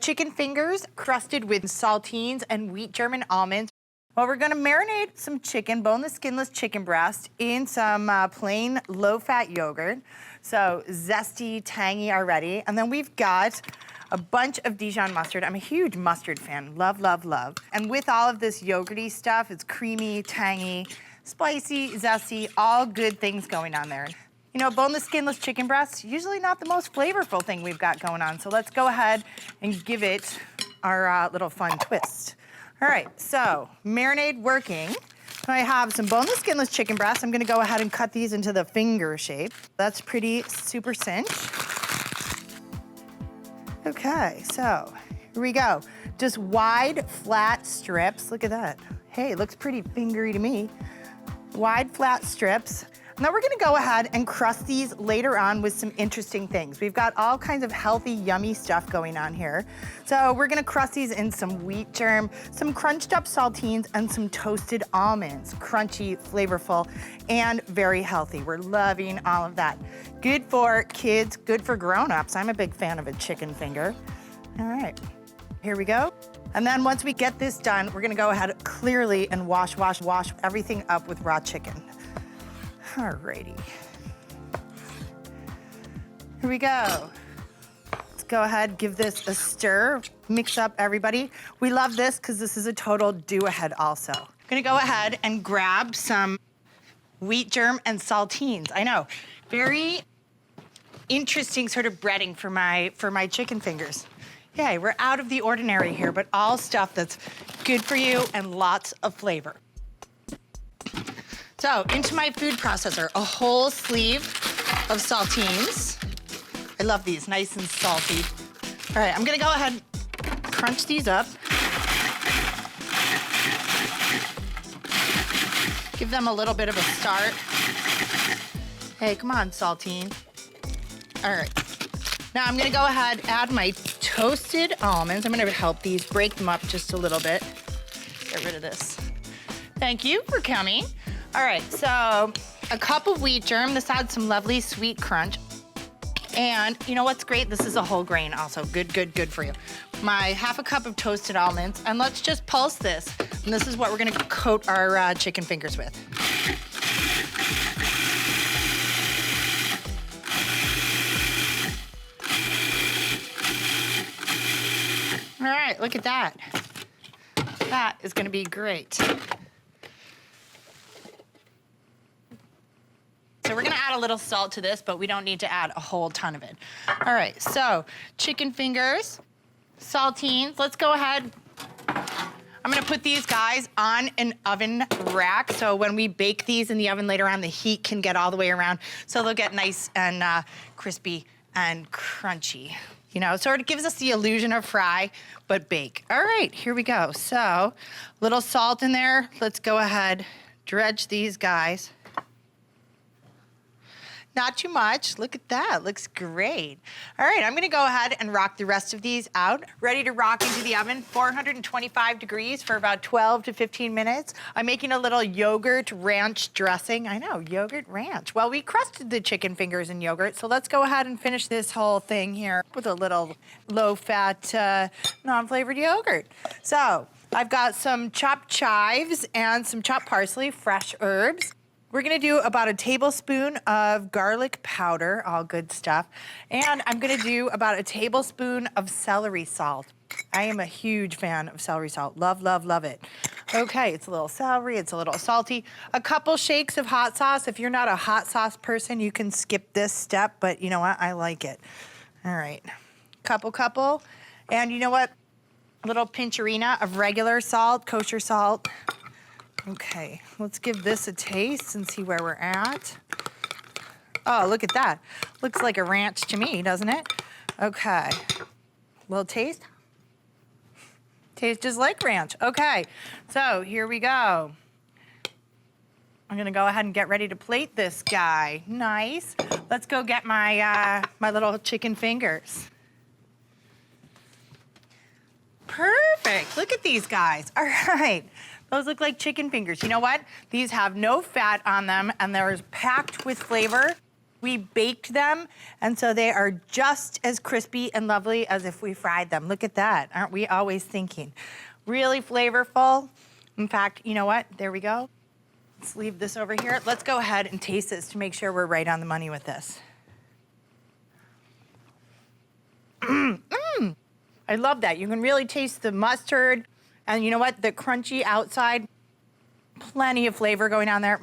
chicken fingers crusted with saltines and wheat German almonds. Well, we're gonna marinate some chicken, boneless, skinless chicken breast in some plain low-fat yogurt. So zesty, tangy already. And then we've got a bunch of Dijon mustard. I'm a huge mustard fan, love, love, love. And with all of this yogurty stuff, it's creamy, tangy, spicy, zesty, all good things going on there. You know, boneless, skinless chicken breast, usually not the most flavorful thing we've got going on. So let's go ahead and give it our little fun twist. All right, so marinade working. I have some boneless, skinless chicken breasts. I'm gonna go ahead and cut these into the finger shape. That's pretty super cinch. Okay, so here we go. Just wide, flat strips. Look at that. Hey, it looks pretty fingery to me. Wide, flat strips. Now we're gonna go ahead and crust these later on with some interesting things. We've got all kinds of healthy, yummy stuff going on here. So we're gonna crust these in some wheat germ, some crunched up saltines, and some toasted almonds. Crunchy, flavorful, and very healthy. We're loving all of that. Good for kids, good for grown-ups. I'm a big fan of a chicken finger. All right, here we go. And then once we get this done, we're gonna go ahead clearly and wash everything up with raw chicken. Alrighty. Here we go. Let's go ahead, give this a stir, mix up everybody. We love this because this is a total do-ahead also. I'm gonna go ahead and grab some wheat germ and saltines. I know, very interesting sort of breading for my chicken fingers. Yay, we're out of the ordinary here, but all stuff that's good for you and lots of flavor. So into my food processor, a whole sleeve of saltines. I love these, nice and salty. All right, I'm gonna go ahead and crunch these up. Give them a little bit of a start. Hey, come on, saltine. All right, now I'm gonna go ahead, add my toasted almonds. I'm gonna help these, break them up just a little bit. Get rid of this. Thank you for coming. All right, so a cup of wheat germ. This adds some lovely sweet crunch. And you know what's great? This is a whole grain also. Good, good, good for you. My half a cup of toasted almonds. And let's just pulse this. And this is what we're gonna coat our chicken fingers with. All right, look at that. That is gonna be great. So we're gonna add a little salt to this, but we don't need to add a whole ton of it. All right, so chicken fingers, saltines. Let's go ahead. I'm gonna put these guys on an oven rack, so when we bake these in the oven later on, the heat can get all the way around, so they'll get nice and crispy and crunchy. You know, sort of gives us the illusion of fry, but bake. All right, here we go. So, little salt in there. Let's go ahead, dredge these guys. Not too much. Look at that. Looks great. All right, I'm gonna go ahead and rock the rest of these out. Ready to rock into the oven, 425 degrees for about 12 to 15 minutes. I'm making a little yogurt ranch dressing. I know, yogurt ranch. Well, we crusted the chicken fingers in yogurt, so let's go ahead and finish this whole thing here with a little low-fat, non-flavored yogurt. So I've got some chopped chives and some chopped parsley, fresh herbs. We're gonna do about a tablespoon of garlic powder, all good stuff. And I'm gonna do about a tablespoon of celery salt. I am a huge fan of celery salt. Love, love, love it. Okay, it's a little celery, it's a little salty. A couple shakes of hot sauce. If you're not a hot sauce person, you can skip this step, but you know what, I like it. All right, couple. And you know what? A little pincherina of regular salt, kosher salt. Okay, let's give this a taste and see where we're at. Oh, look at that. Looks like a ranch to me, doesn't it? Okay, little taste. Tastes just like ranch. Okay, so here we go. I'm gonna go ahead and get ready to plate this guy. Nice. Let's go get my, my little chicken fingers. Perfect, look at these guys. All right. Those look like chicken fingers. You know what? These have no fat on them and they're packed with flavor. We baked them, and so they are just as crispy and lovely as if we fried them. Look at that. Aren't we always thinking? Really flavorful. In fact, you know what? There we go. Let's leave this over here. Let's go ahead and taste this to make sure we're right on the money with this. I love that. You can really taste the mustard, and you know what? The crunchy outside, plenty of flavor going on there.